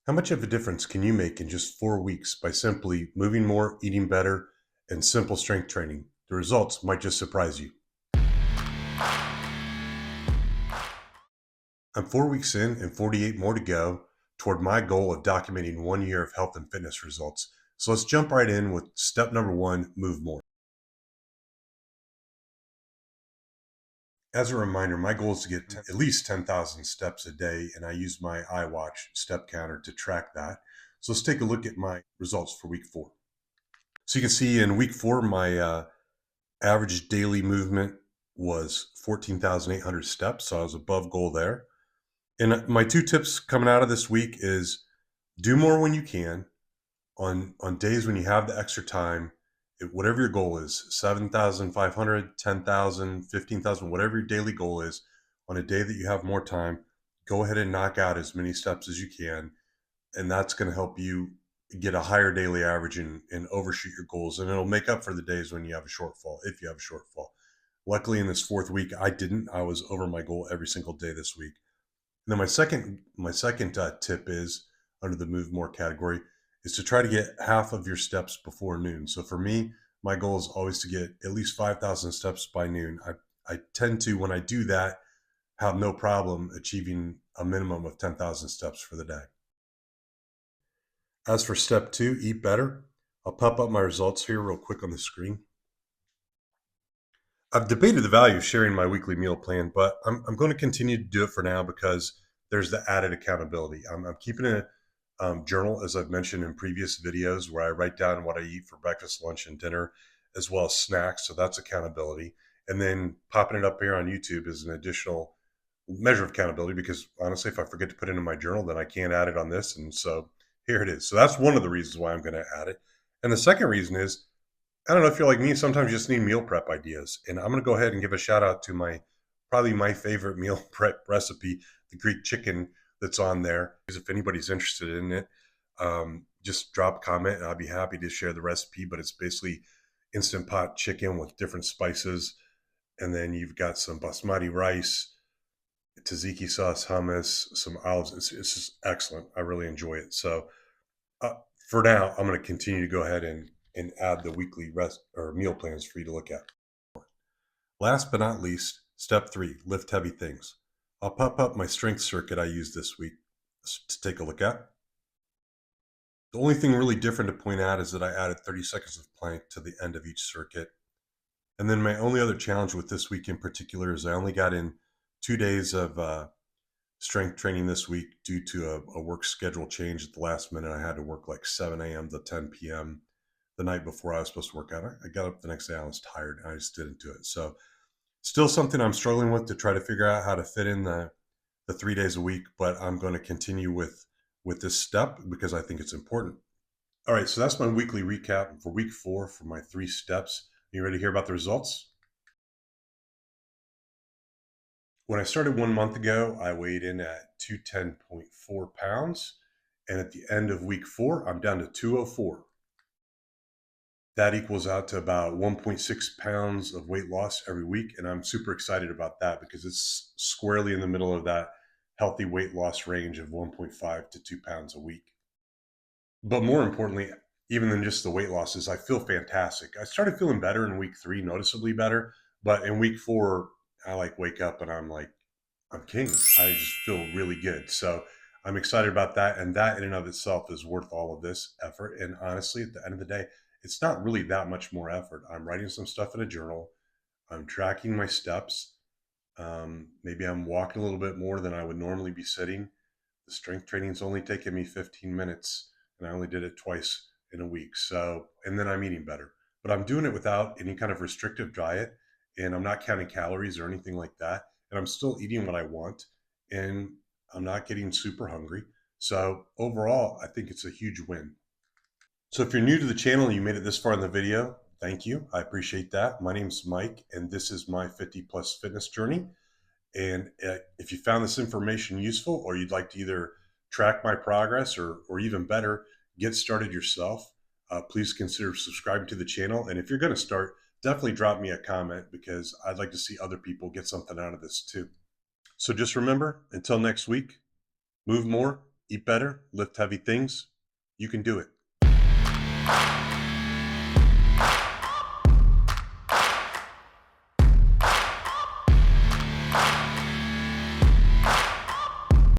How much of a difference can you make in just 4 weeks by simply moving more, eating better, and simple strength training? The results might just surprise you. I'm 4 weeks in and 48 more to go toward my goal of documenting 1 year of health and fitness results. So let's jump right in with step number one, move more. As a reminder, my goal is to get at least 10,000 steps a day, and I use my iWatch step counter to track that. So let's take a look at my results for week 4. So you can see in week 4, my average daily movement was 14,800 steps. So I was above goal there. And my two tips coming out of this week is do more when you can on days when you have the extra time. Whatever your goal is, 7,500, 10,000, 15,000, whatever your daily goal is, on a day that you have more time, go ahead and knock out as many steps as you can. And that's going to help you get a higher daily average and overshoot your goals. And it'll make up for the days when you have a shortfall, if you have a shortfall. Luckily, in this 4th week, I didn't. I was over my goal every single day this week. And then my second tip is under the move more category is to try to get half of your steps before noon. So for me, my goal is always to get at least 5,000 steps by noon. I tend to, when I do that, have no problem achieving a minimum of 10,000 steps for the day. As for step 2, eat better, I'll pop up my results here real quick on the screen. I've debated the value of sharing my weekly meal plan, but I'm going to continue to do it for now because there's the added accountability. I'm keeping a journal, as I've mentioned in previous videos, where I write down what I eat for breakfast, lunch, and dinner, as well as snacks. So that's accountability. And then popping it up here on YouTube is an additional measure of accountability because honestly, if I forget to put it in my journal, then I can't add it on this. And so here it is. So that's one of the reasons why I'm going to add it. And the second reason is, I don't know if you're like me, sometimes you just need meal prep ideas. And I'm going to go ahead and give a shout out to probably my favorite meal prep recipe, the Greek chicken that's on there. If anybody's interested in it, just drop a comment and I'll be happy to share the recipe. But it's basically instant pot chicken with different spices. And then you've got some basmati rice, tzatziki sauce, hummus, some olives. It's just excellent. I really enjoy it. So for now, I'm going to continue to go ahead and add the weekly rest or meal plans for you to look at. Last but not least, step 3, lift heavy things. I'll pop up my strength circuit I used this week to take a look at. The only thing really different to point out is that I added 30 seconds of plank to the end of each circuit. And then my only other challenge with this week in particular is I only got in 2 days of strength training this week due to a work schedule change at the last minute. I had to work like 7 a.m. to 10 p.m. the night before I was supposed to work out. I got up the next day, I was tired, and I just didn't do it. So still something I'm struggling with to try to figure out how to fit in the 3 days a week, but I'm going to continue with this step because I think it's important. All right, so that's my weekly recap for week 4 for my 3 steps. You ready to hear about the results? When I started 1 month ago, I weighed in at 210.4 pounds. And at the end of week 4, I'm down to 204. That equals out to about 1.6 pounds of weight loss every week. And I'm super excited about that because it's squarely in the middle of that healthy weight loss range of 1.5 to 2 pounds a week. But more importantly, even than just the weight losses, I feel fantastic. I started feeling better in week 3, noticeably better. But in week 4, I wake up and I'm like, I'm king. I just feel really good. So I'm excited about that. And that in and of itself is worth all of this effort. And honestly, at the end of the day, it's not really that much more effort. I'm writing some stuff in a journal. I'm tracking my steps. Maybe I'm walking a little bit more than I would normally be sitting. The strength training's only taken me 15 minutes and I only did it twice in a week. So, and then I'm eating better, but I'm doing it without any kind of restrictive diet and I'm not counting calories or anything like that. And I'm still eating what I want and I'm not getting super hungry. So overall, I think it's a huge win. So if you're new to the channel and you made it this far in the video, thank you. I appreciate that. My name's Mike, and this is my 50 plus fitness journey. And if you found this information useful or you'd like to either track my progress or even better, get started yourself, please consider subscribing to the channel. And if you're going to start, definitely drop me a comment because I'd like to see other people get something out of this too. So just remember, until next week, move more, eat better, lift heavy things. You can do it.